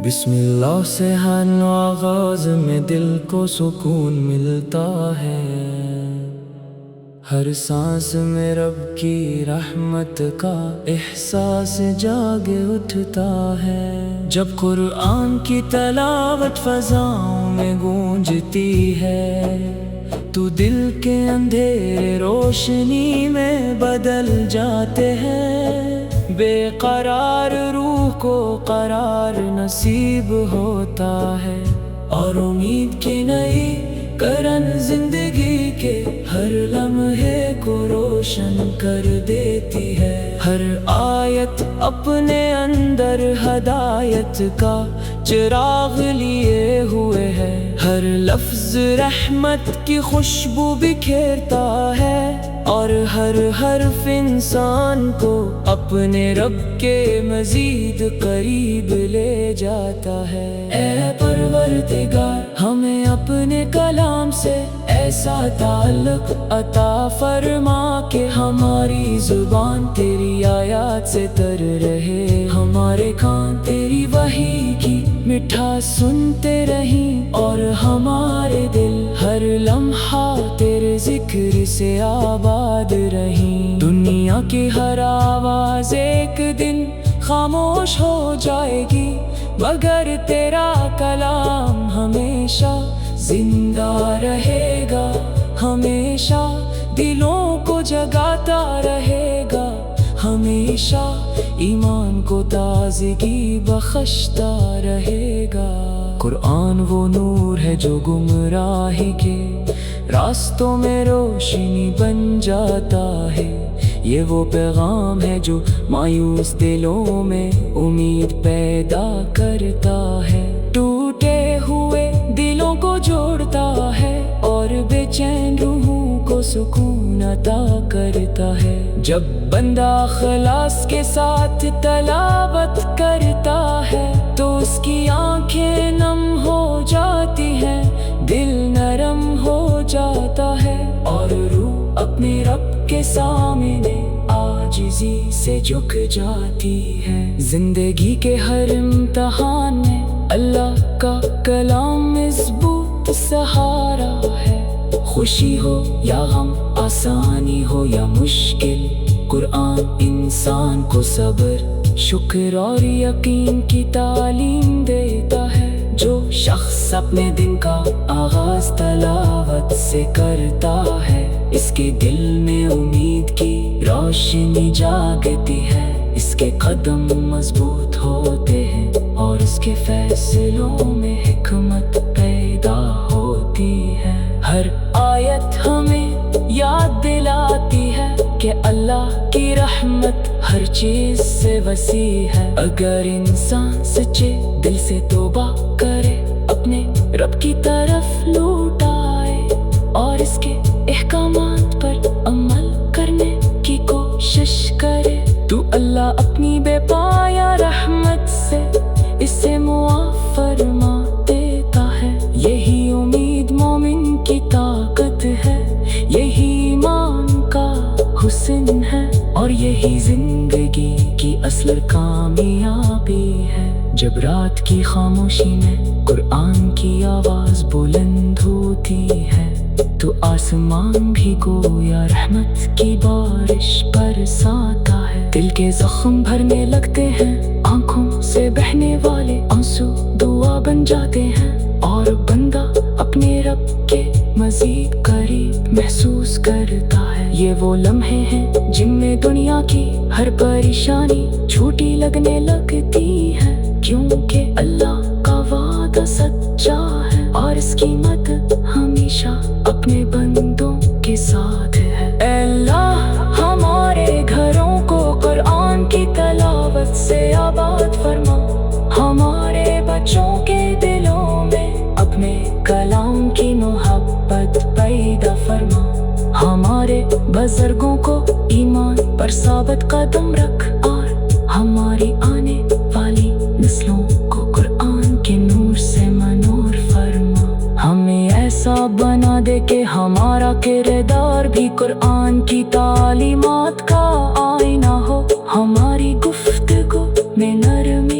بسم اللہ سے ہر نو آغاز میں دل کو سکون ملتا ہے، ہر سانس میں رب کی رحمت کا احساس جاگ اٹھتا ہے۔ جب قرآن کی تلاوت فضاؤں میں گونجتی ہے تو دل کے اندھیرے روشنی میں بدل جاتے ہیں، بے قرار روح کو قرار نصیب ہوتا ہے، اور امید کی نئی کرن زندگی کے ہر لمحے کو روشن کر دیتی ہے۔ ہر آیت اپنے اندر ہدایت کا چراغ لیے ہوئے ہے، ہر لفظ رحمت کی خوشبو بکھیرتا ہے، اور ہر حرف انسان کو اپنے رب کے مزید قریب لے جاتا ہے۔ اے پروردگار، ہمیں اپنے کلام سے ایسا تعلق عطا فرما کہ ہماری زبان تیری آیات سے تر رہے، ہمارے کان تیری وحی کی مٹھاس سنتے رہیں، اور ہمارے دل ہر لمحہ تیرے ذکر سے آباد رہیں۔ دنیا کی ہر آواز ایک دن خاموش ہو جائے گی، مگر تیرا کلام ہمیشہ زندہ رہے گا، ہمیشہ دلوں کو جگاتا رہے گا، ہمیشہ ایمان کو تازگی بخشتا رہے گا۔ قرآن وہ نور ہے جو گمراہی کے راستوں میں روشنی بن جاتا ہے، یہ وہ پیغام ہے جو مایوس دلوں میں امید پیدا کرتا ہے، ٹوٹے ہوئے دلوں کو جوڑتا ہے، اور بے چین روحوں کو سکون عطا کرتا ہے۔ جب بندہ اخلاص کے ساتھ تلاوت کرتا ہے تو اس کی آنکھیں نم ہو جاتی ہیں، دل نرم ہو جاتا ہے، اور روح اپنے رب کے سامنے عاجزی سے جھک جاتی ہے۔ زندگی کے ہر امتحان میں اللہ کا کلام مضبوط سہارا ہے، خوشی ہو یا غم، آسانی ہو یا مشکل، قرآن انسان کو صبر، شکر اور یقین کی تعلیم دیتا ہے۔ جو شخص اپنے دن کا آغاز تلاوت سے کرتا ہے، اس کے دل میں امید کی روشنی جاگتی ہے، اس کے قدم مضبوط ہوتے ہیں، اور اس کے فیصلوں میں حکمت پیدا ہوتی ہے۔ ہر آیت ہمیں یاد دلاتی ہے کہ اللہ کی رحمت ہر چیز سے وسیع ہے، اگر انسان سچے دل سے توبہ کرے، اپنے رب کی طرف لوٹ آئے، اور اس کے احکامات پر عمل کرنے کی کوشش کرے، تو اللہ اپنی بے پایہ رحمت سے اسے معاف فرما دیتا ہے۔ یہی امید مومن کی طاقت ہے، یہی ایمان کا حسن ہے، اور یہی زندگی کی اصل کامیابی ہے۔ جب رات کی خاموشی میں قرآن کی آواز بلند ہوتی ہے تو آسمان بھی گویا رحمت کی بارش برساتا ہے، دل کے زخم بھرنے لگتے ہیں، آنکھوں سے بہنے والے آنسو دعا بن جاتے ہیں، اور بندہ اپنے رب کے مزید قریب محسوس کرتا ہے۔ یہ وہ لمحے ہیں جن میں دنیا کی ہر پریشانی چھوٹی لگنے لگتی ہے، کیونکہ اللہ کا وعدہ سچا ہے، اور اس کی مدد ہمیشہ اپنے بندوں کے ساتھ ہے۔ اے اللہ، ہمارے گھروں کو قرآن کی تلاوت سے آباد فرما، ہمارے بچوں کے دلوں میں اپنے کلام کی محبت پیدا فرما، ہمارے بزرگوں کو ایمان پر ثابت قدم رکھ، اور ہماری آنے والی نسلوں کو قرآن کے نور سے منور فرما۔ ہمیں ایسا بنا دے کہ ہمارا کردار بھی قرآن کی تعلیمات کا آئینہ ہو، ہماری گفتگو میں نرمی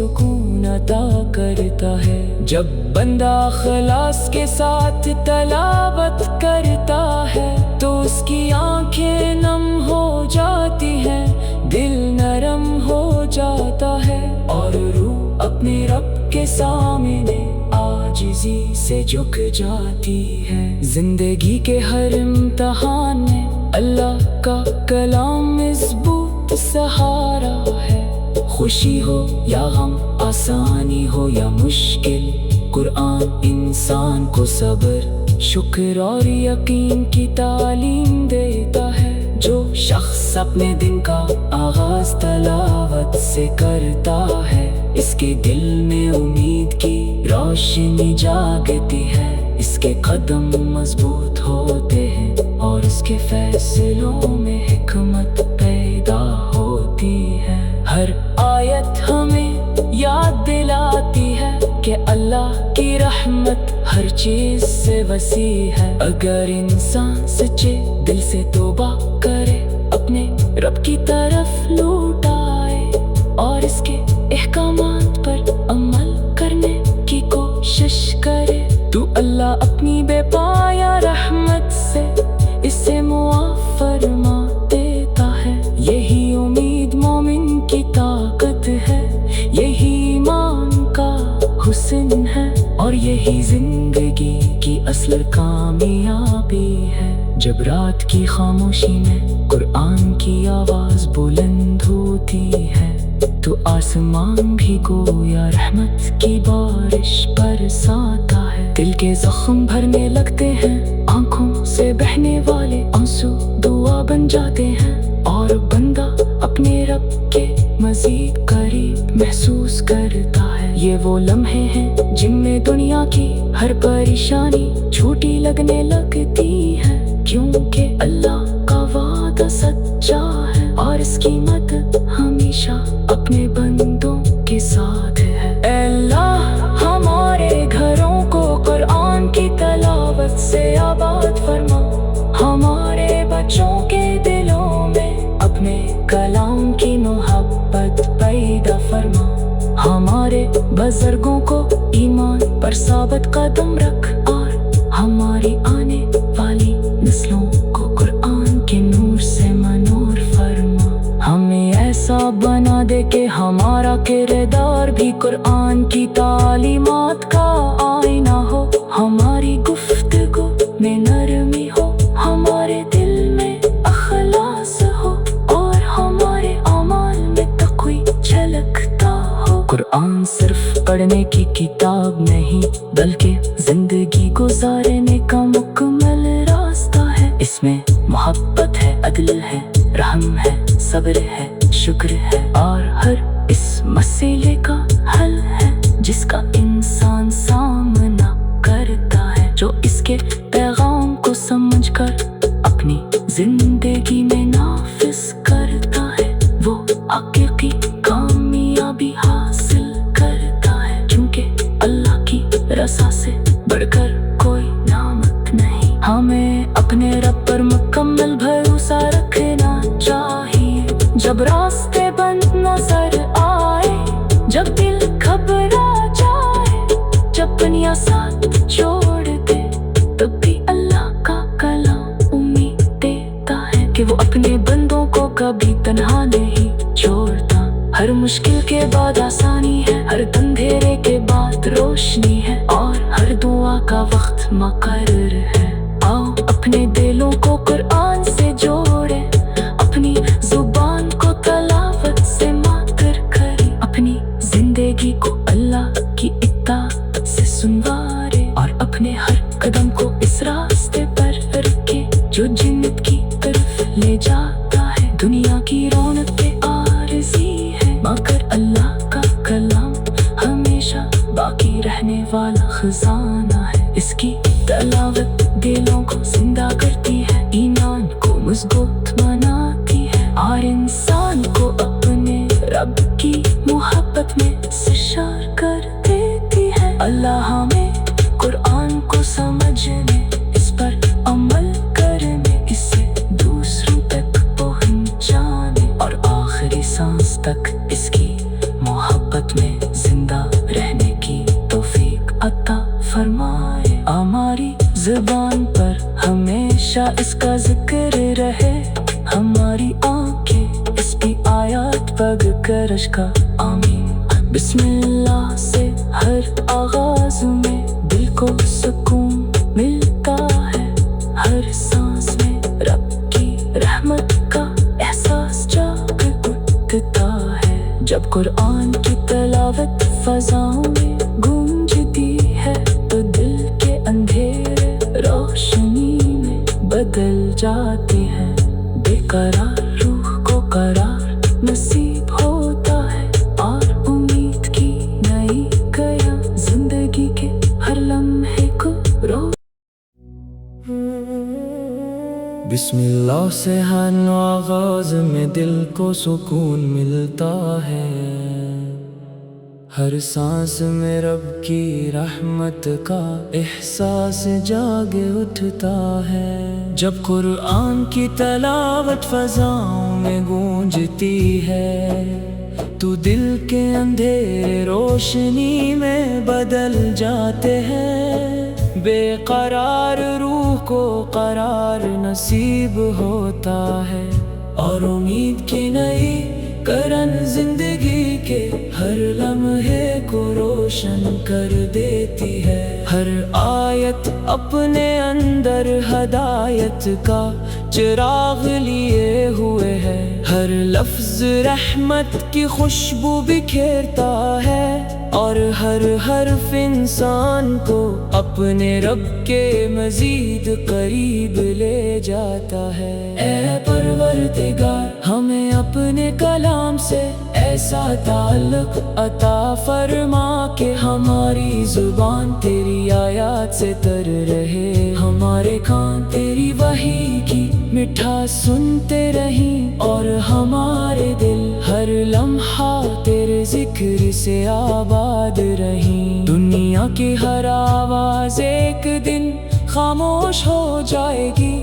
سکون عطا کرتا ہے۔ جب بندہ اخلاص کے ساتھ تلاوت کرتا ہے تو اس کی آنکھیں نم ہو جاتی ہیں، دل نرم ہو جاتا ہے اور روح اپنے رب کے سامنے عاجزی سے جھک جاتی ہے۔ زندگی کے ہر امتحان میں اللہ کا کلام مضبوط سہارا ہے۔ خوشی ہو یا غم، آسانی ہو یا مشکل، قرآن انسان کو صبر، شکر اور یقین کی تعلیم دیتا ہے۔ جو شخص اپنے دن کا آغاز تلاوت سے کرتا ہے، اس کے دل میں امید کی روشنی جاگتی ہے، اس کے قدم مضبوط ہوتے ہیں اور اس کے فیصلوں میں حکمت پیدا ہوتی ہے۔ ہر آیت ہمیں یاد دلاتی ہے کہ اللہ کی رحمت ہر چیز سے وسیع ہے۔ اگر انسان سچے دل سے توبہ کرے، اپنے رب کی طرف لوٹ آئے اور اس کے احکامات پر عمل کرنے کی کوشش کرے تو اللہ اپنی بے پایہ رحمت سے اسے معاف فرما دیتا ہے۔ یہی امید مومن کی طاقت ہے، یہی ایمان کا حسن ہے اور یہی زندگی کی اصل کامیابی ہے۔ جب رات کی خاموشی میں قرآن کی آواز بلند ہوتی ہے تو آسمان بھی گویا رحمت کی بارش برساتا ہے۔ دل کے زخم بھرنے لگتے ہیں، آنکھوں سے بہنے والے آنسو دعا بن جاتے ہیں اور بندہ اپنے رب کے مزید قریب محسوس کرتا ہے۔ یہ وہ لمحے ہیں جن میں دنیا کی ہر پریشانی چھوٹی لگنے لگتی ہے، کیونکہ اللہ کا وعدہ سچا ہے اور اس کی مدد ہمیشہ اپنے بندوں کے ساتھ ہے۔ اے اللہ ہمارے گھروں کو قرآن کی تلاوت سے آباد فرما، ہمارے بچوں کے دلوں میں اپنے کلام کی محبت پیدا فرما، ہمارے بزرگوں کو ایمان پر ثابت قدم رکھ اور ہماری آنے والی نسلوں کو قرآن کے نور سے منور فرما۔ ہمیں ایسا بنا دے کہ ہمارا کردار بھی قرآن کی تعلیمات کا آئینہ ہو، ہماری گفتگو میں نرمی ہو، ہمارے دل میں اخلاص ہو اور ہمارے اعمال میں تقوی جھلکتا ہو۔ قرآن صرف پڑھنے کی کتاب نہیں بلکہ زندگی گزارنے کا مکمل راستہ ہے۔ اس میں محبت ہے، عدل ہے، رحم ہے، صبر ہے، شکر ہے اور ہر اس مسئلے کا حل ہے جس کا انسان سامنا کرتا ہے۔ جو اس کے پیغام کو سمجھ کر اپنی زندگی میں نافذ کرتا ہے وہ حقیقی کامیابی حاصل کرتا ہے، کیونکہ اللہ کی رضا سے بڑھ کر کوئی نعمت نہیں۔ ہمیں اپنے رب پر مکمل بھروسہ رکھنا چاہیے، جب راستے بند نظر آئے، جب دل گھبرا جائے، جب دنیا ساتھ چھوڑ دے، تب بھی اللہ کا کلام امید دیتا ہے کہ وہ اپنے بندوں کو کبھی تنہا نہیں چھوڑتا۔ ہر مشکل کے بعد آسانی ہے، ہر اندھیرے کے بعد روشنی ہے اور ہر دعا کا وقت مقرر ہے۔ آؤ اپنے دلوں کو قرآن سے جوڑے، اپنی زبان کو تلاوت سے ماتر کرے، اپنی زندگی کو اللہ کی اطاعت سے سنوارے اور اپنے ہر قدم کو اس راستے پر رکھے جو جنت کی طرف لے جاتا ہے۔ دنیا کی رونق پہ عارضی ہے مگر اللہ کا کلام ہمیشہ باقی رہنے والا خزانہ ہے۔ اس کی تلاوت دلوں کو زندہ کرتی ہے، ایمان کو مضبوط بناتی ہے اور انسان کو اپنے رب کی محبت میں سرشار کر دیتی ہے۔ اللہ ہمیں قرآن کو سمجھنے، اس پر عمل کرنے، اسے دوسروں تک پہنچانے اور آخری سانس تک اس کی محبت میں ہمیشہ اس کا ذکر رہے، ہماری آنکھیں اس کی آیات پڑھ کر اشکا آمین۔ بسم اللہ سے ہر آغاز میں دل کو سکون ملتا ہے، ہر سانس میں رب کی رحمت کا احساس جاگ اٹھتا ہے۔ جب قرآن کی تلاوت فضاؤں میں گونجتی ہے تو دل کے اندھیرے روشنی میں بدل جاتے ہیں، بے قرار روح کو قرار نصیب ہوتا ہے، اور امید کی نئی قیا زندگی کے ہر لمحے کو بسم اللہ سے ہر نو آغاز میں دل کو سکون ملتا ہے، ہر سانس میں رب کی رحمت کا احساس جاگ اٹھتا ہے۔ جب قرآن کی تلاوت فضاؤں میں گونجتی ہے تو دل کے اندھیرے روشنی میں بدل جاتے ہیں، بے قرار روح کو قرار نصیب ہوتا ہے، اور امید کی نئی کرن زندگی کے ہر لمحے کو روشن کر دیتی ہے۔ ہر آیت اپنے اندر ہدایت کا چراغ لیے ہوئے ہے، ہر لفظ رحمت کی خوشبو بکھیرتا ہے، اور ہر حرف انسان کو اپنے رب کے مزید قریب لے جاتا ہے۔ اے پروردگار، ہمیں اپنے کلام سے ایسا تعلق عطا فرما کہ ہماری زبان تیری آیات سے تر رہے، ہمارے کان تیری وحی کی مٹھاس سنتے رہیں، اور ہمارے دل ہر لمحہ تیرے ذکر سے آباد رہیں۔ دنیا کی ہر آواز ایک دن خاموش ہو جائے گی،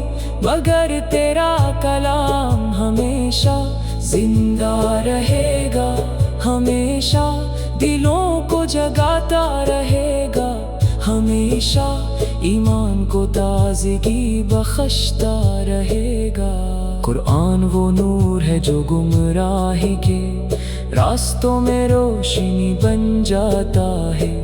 مگر تیرا کلام ہمیشہ زندہ رہے گا، ہمیشہ دلوں کو جگاتا رہے گا، ہمیشہ ایمان کو تازگی بخشتا رہے گا۔ قرآن وہ نور ہے جو گمراہی کے راستوں میں روشنی بن جاتا ہے،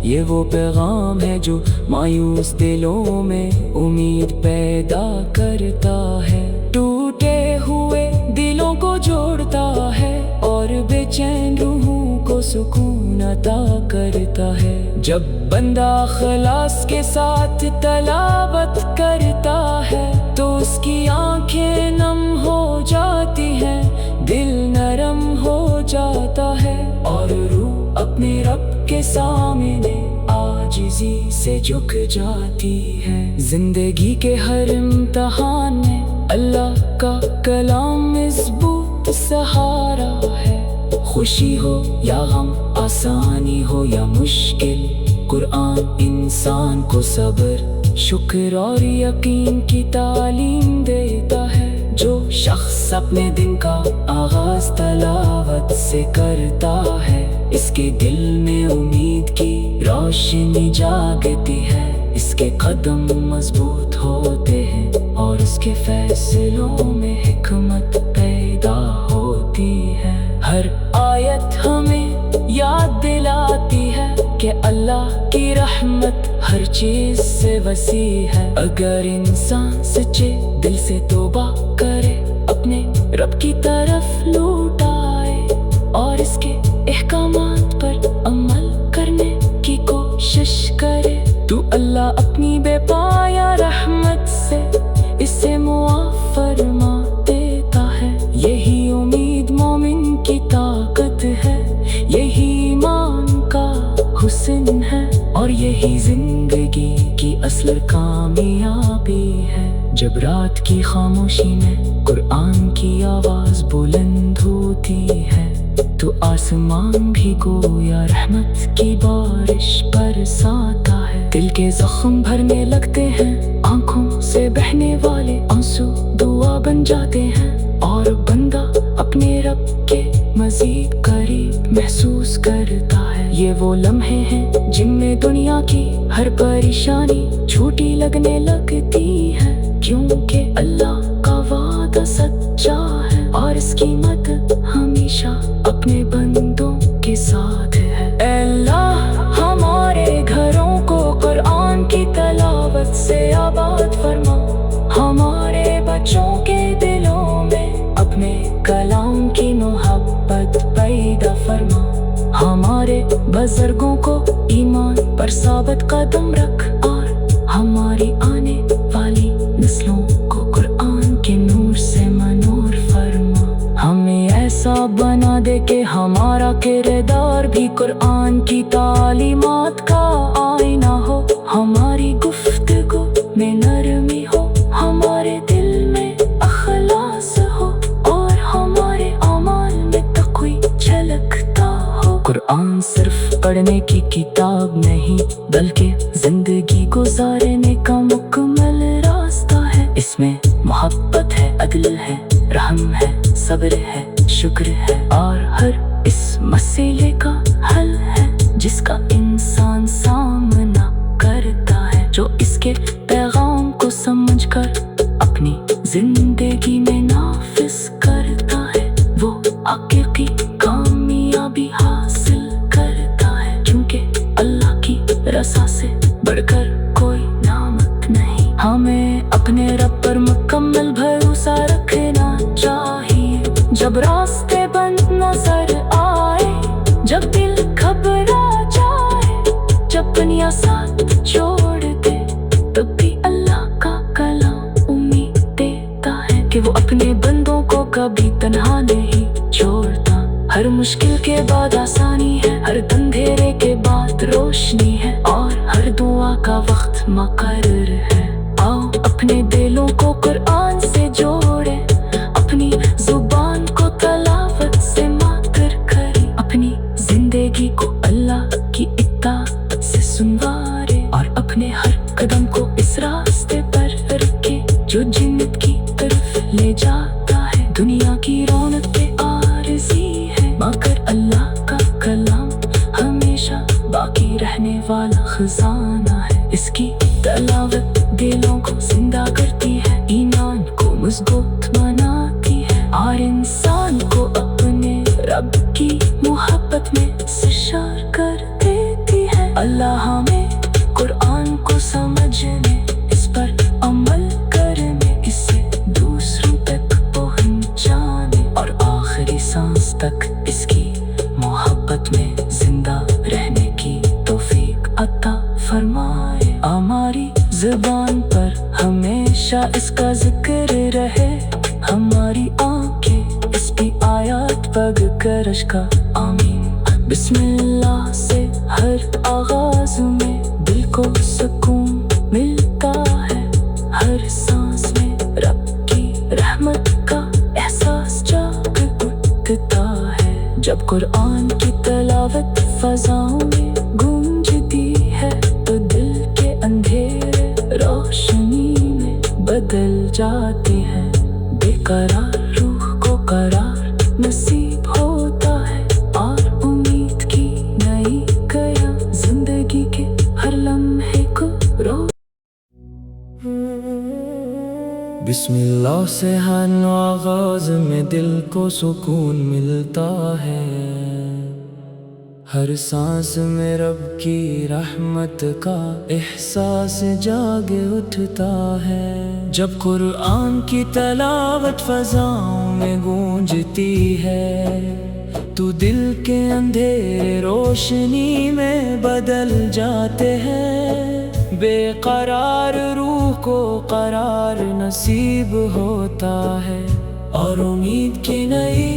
یہ وہ پیغام ہے جو مایوس دلوں میں امید پیدا کرتا ہے، ٹوٹے ہوئے دلوں کو جوڑتا ہے، اور بے چین روحوں کو سکون عطا کرتا ہے۔ جب بندہ اخلاص کے ساتھ تلاوت کرتا ہے تو اس کی آنکھیں نم ہو جاتی ہیں، دل نرم ہو جاتا ہے، اور روح اپنے رب کے سامنے عاجزی سے جھک جاتی ہے۔ زندگی کے ہر امتحان میں اللہ کا کلام مضبوط سہارا ہے، خوشی ہو یا غم، آسانی ہو یا مشکل، قرآن انسان کو صبر، شکر اور یقین کی تعلیم دیتا ہے۔ جو شخص اپنے دن کا آغاز تلاوت سے کرتا ہے، اس کے دل میں امید کی روشنی جاگتی ہے، اس کے قدم مضبوط ہوتے ہیں، اور اس کے فیصلوں میں حکمت پیدا ہوتی ہے۔ ہر آیت ہمیں یاد دلاتی ہے کہ اللہ کی رحمت ہر چیز سے وسیع ہے، اگر انسان سچے دل سے توبہ کرے، اپنے رب کی طرف لوٹ آئے، اور اس کے احکامات پر عمل کرنے کی کوشش کرے، تو اللہ اپنی بے پایا رحمت سے اسے معاف فرما دیتا ہے۔ یہی امید مومن کی طاقت ہے، یہی ایمان کا حسن ہے، اور یہی زندگی کی اصل کامیابی ہے۔ جب رات کی خاموشی میں قرآن کی آواز بلند ہوتی ہے تو آسمان بھی گویا رحمت کی بارش برساتا ہے، دل کے زخم بھرنے لگتے ہیں، آنکھوں سے بہنے والے آنسو دعا بن جاتے ہیں، اور بندہ اپنے رب کے مزید قریب محسوس کرتا ہے۔ یہ وہ لمحے ہیں جن میں دنیا کی ہر پریشانی چھوٹی لگنے لگتی ہے، کیونکہ اللہ کا وعدہ سچا ہے اور اس کی مدد ہمیشہ اپنے بندوں کے ساتھ ہے۔ اے اللہ ہمارے گھروں کو قرآن کی تلاوت سے آباد فرما، ہمارے بچوں کے دلوں میں اپنے کلام کی محبت پیدا فرما، ہمارے بزرگوں کو ایمان پر ثابت قدم رکھ اور ہماری آنے والی نسلوں کو قرآن کے نور سے منور فرما۔ ہمیں ایسا بنا دے کہ ہمارا کردار بھی قرآن کی تعلیمات کا آئینہ ہو، ہماری گفتگو میں نرمی ہو، ہمارے دل میں اخلاص ہو اور ہمارے اعمال میں تقوی جھلکتا ہو۔ قرآن صرف پڑھنے کی کتاب نہیں بلکہ زندگی گزارنے کا مکمل راستہ ہے۔ اس میں محبت ہے، عدل ہے، رحم ہے، صبر ہے، شکر ہے اور ہر اس مسئلے کا حل ہے جس کا انسان سامنا کرتا ہے۔ جو اس کے پیغام کو سمجھ کر اپنی زندگی میں نافذ کرتا ہے وہ حقیقی کامیابی حاصل کرتا ہے، کیونکہ اللہ کی رضا سے بڑھ کر کوئی نعمت نہیں۔ ہمیں اپنے رب پر مکمل بھروسہ رکھنا چاہیے، جب راستے بند نظر آئے، جب دل گھبرا جائے، جب دنیا ساتھ چھوڑ دے، تب بھی اللہ کا کلام امید دیتا ہے کہ وہ اپنے بندوں کو کبھی تنہا نہیں چھوڑتا۔ ہر مشکل کے بعد آسانی ہے، ہر اندھیرے کے بعد روشنی ہے اور ہر دعا کا وقت مقرر ہے۔ آؤ اپنے دلوں کو قرآن سے جوڑے، اپنی زبان کو تلاوت سے ماتر کریں، اپنی زندگی کو اللہ کی اطاعت سے سنوارے اور اپنے ہر قدم کو اس راستے پر رکھے جو جنت کی طرف لے جاتا ہے۔ دنیا کی رونق پہ عارضی ہے مگر اللہ کا کلام ہمیشہ باقی رہنے والا خزانہ ہے۔ اس کی تلاوت دلوں کو زندہ کرتی ہے، ایمان کو مضبوط بناتی ہے اور انسان کو اپنے رب کی محبت میں سرشار کر دیتی ہے۔ اللہ ہمیں قرآن کو سمجھنے، اس پر عمل کرنے، اس سے دوسروں تک پہنچانے اور آخری سانس تک اس کی محبت میں زندہ رہنے کی توفیق عطا فرمائے۔ ہماری زبان پر ہمیشہ اس کا ذکر رہے، ہماری آنکھیں اس کی آیات پڑھ کر اشکا آمین۔ بسم اللہ سے ہر آغاز میں دل کو سکون ملتا ہے، ہر سانس میں رب کی رحمت کا احساس جاگ اٹھتا ہے۔ جب قرآن کی تلاوت فضاؤں میں گونجتی ہے تو دل کے اندھیرے روشنی میں بدل جاتے ہیں، بے قرار روح کو قرار نصیب ہوتا ہے اور امید کی نئی قیام زندگی کے ہر لمحے کو بسم اللہ سے ہر آغاز میں دل کو سکون ملتا ہے، ہر سانس میں رب کی رحمت کا احساس جاگ اٹھتا ہے۔ جب قرآن کی تلاوت فضاؤں میں گونجتی ہے تو دل کے اندھیرے روشنی میں بدل جاتے ہیں، بے قرار روح کو قرار نصیب ہوتا ہے اور امید کی نئی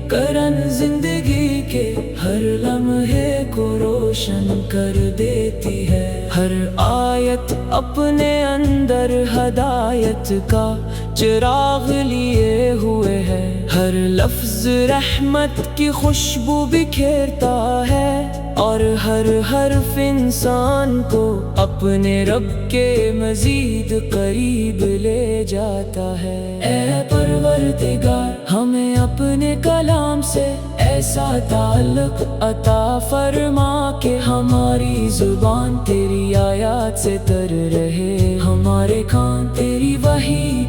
کرن زندگی کے ہر لمحے کو روشن کر دیتی ہے۔ ہر آیت اپنے اندر ہدایت کا چراغ لیے ہوئے ہے، ہر لفظ رحمت کی خوشبو بکھیرتا ہے اور ہر حرف انسان کو اپنے رب کے مزید قریب لے جاتا ہے۔ اے پروردگار ہمیں اپنے کلام سے ایسا تعلق عطا فرما کہ ہماری زبان تیری آیات سے تر رہے، ہمارے کان تیری وحی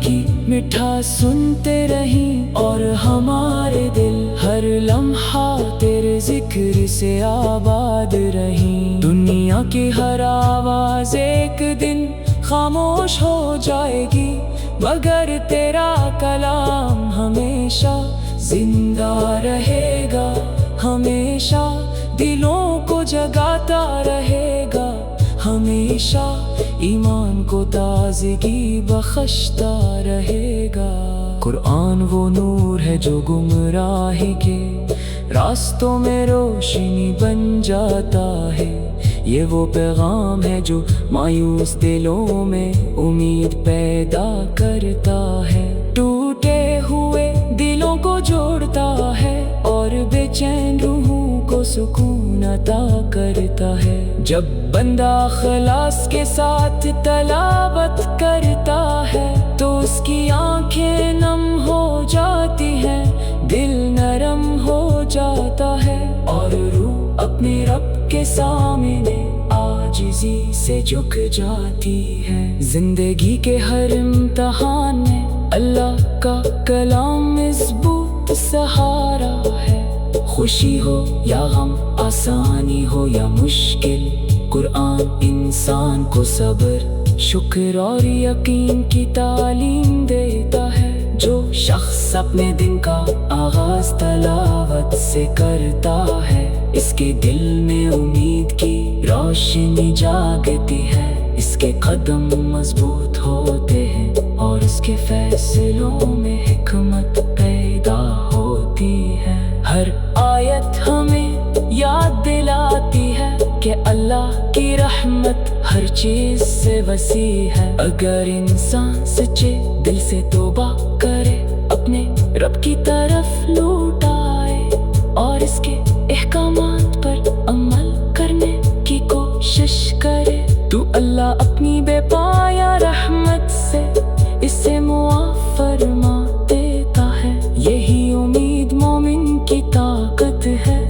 میٹھا سنتے رہیں اور ہمارے دل ہر لمحہ تیرے ذکر سے آباد رہیں۔ دنیا کی ہر آواز ایک دن خاموش ہو جائے گی، مگر تیرا کلام ہمیشہ زندہ رہے گا، ہمیشہ دلوں کو جگاتا رہے گا، ہمیشہ ایمان کو تازگی بخشتا رہے گا۔ قرآن وہ نور ہے جو گمراہی کے راستوں میں روشنی بن جاتا ہے، یہ وہ پیغام ہے جو مایوس دلوں میں امید پیدا کرتا ہے، ٹوٹے ہوئے دلوں کو جوڑتا ہے اور بے چین روحوں کو سکون عطا کرتا ہے۔ جب بندہ اخلاص کے ساتھ تلاوت کرتا ہے تو اس کی آنکھیں نم ہو جاتی ہیں، دل نرم ہو جاتا ہے اور روح اپنے رب کے سامنے عاجزی سے جھک جاتی ہے۔ زندگی کے ہر امتحان میں اللہ کا کلام مضبوط سہارا ہے، خوشی ہو یا غم، آسانی ہو یا مشکل، قرآن انسان کو صبر، شکر اور یقین کی تعلیم دیتا ہے۔ جو شخص اپنے دن کا آغاز تلاوت سے کرتا ہے، اس کے دل میں امید کی روشنی جاگتی ہے، اس کے قدم مضبوط ہوتے ہیں اور اس کے فیصلوں میں حکمت پیدا ہوتی ہے۔ ہر آیت ہمیں یاد دلاتی ہے کہ اللہ کی رحمت ہر چیز سے وسیع ہے۔ اگر انسان سچے دل سے توبہ کرے، اپنے رب کی طرف لوٹ آئے اور اس کے احکامات پر عمل کرنے کی کوشش کرے تو اللہ اپنی بے پایا رحمت سے اسے معاف فرما دیتا ہے۔ یہی امید مومن کی طاقت ہے،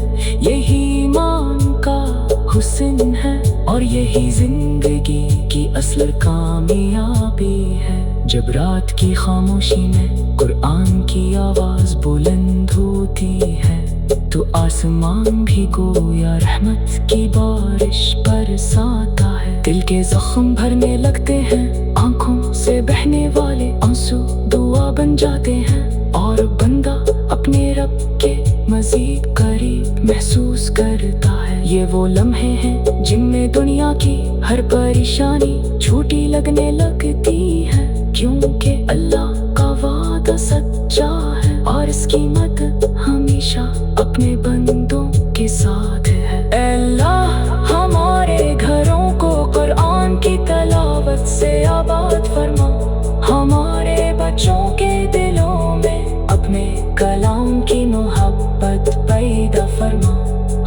یہی ایمان کا حسن ہے اور یہی زندگی کی اصل کامیابی ہے۔ جب رات کی خاموشی میں قرآن کی آواز بلند ہوتی ہے تو آسمان بھی گویا رحمت کی بارش برساتا ہے، دل کے زخم بھرنے لگتے ہیں، آنکھوں سے بہنے والے آنسو دعا بن جاتے ہیں اور بندہ اپنے رب کے مزید قریب محسوس کرتا ہے۔ یہ وہ لمحے ہیں جن میں دنیا کی ہر پریشانی چھوٹی لگنے لگتی ہے، کیونکہ اللہ کا وعدہ سچا ہے اور اس کی مدد ہمیشہ اپنے بندوں کے ساتھ ہے۔ اے اللہ ہمارے گھروں کو قرآن کی تلاوت سے آباد فرما، ہمارے بچوں کے دلوں میں اپنے کلام کی محبت پیدا فرما،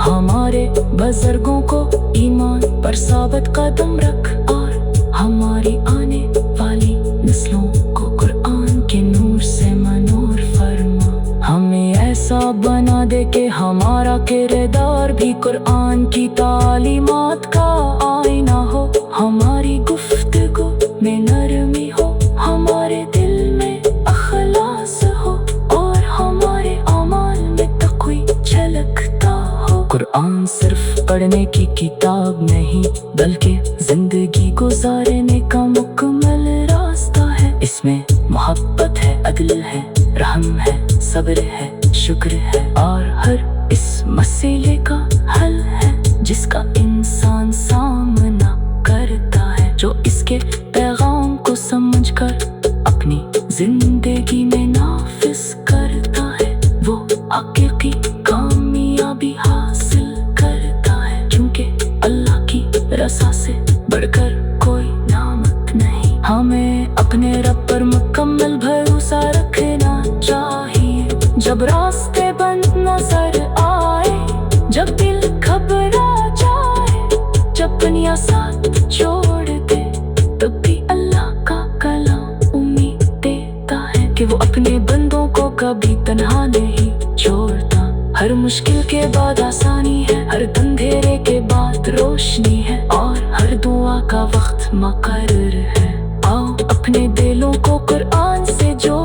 ہمارے بزرگوں کو ایمان پر ثابت قدم رکھ اور ہماری آنے والی نسلوں کو قرآن کے نور سے منور فرما۔ ہمیں ایسا بنا دے کہ ہمارا کردار بھی قرآن کی تعلیمات کا آئینہ ہو، ہماری گفتگو میں نرمی ہو، ہمارے دل میں اخلاص ہو اور ہمارے اعمال میں تقوی جھلکتا ہو۔ قرآن صرف پڑھنے کی کتاب نہیں بلکہ زندگی گزارنے کا مکمل راستہ ہے، اس میں محبت ہے، عدل ہے، رحم ہے، صبر ہے، شکر ہے اور ہر اس مسئلے کا حل ہے جس کا انسان سامنا کرتا ہے۔ جو اس کے پیغام کو سمجھ کر اپنی زندگی میں نافذ کرتا ہے وہ حقیقی کامیابی حاصل کرتا ہے، کیونکہ اللہ کی رضا سے بڑھ کر کوئی نعمت نہیں۔ ہمیں اپنے رب پر مکمل بھروسہ رکھنا چاہیے، جب راستے بند نظر آئے، جب دل گھبرا جائے، جب دنیا ساتھ چھوڑ دے، تب بھی اللہ کا کلام امید دیتا ہے کہ وہ اپنے بندوں کو کبھی تنہا نہیں چھوڑتا۔ ہر مشکل کے بعد آسانی ہے، ہر اندھیرے کے بعد روشنی ہے اور ہر دعا کا وقت مقرر ہے۔ آؤ اپنے دلوں کو قرآن سے جوڑ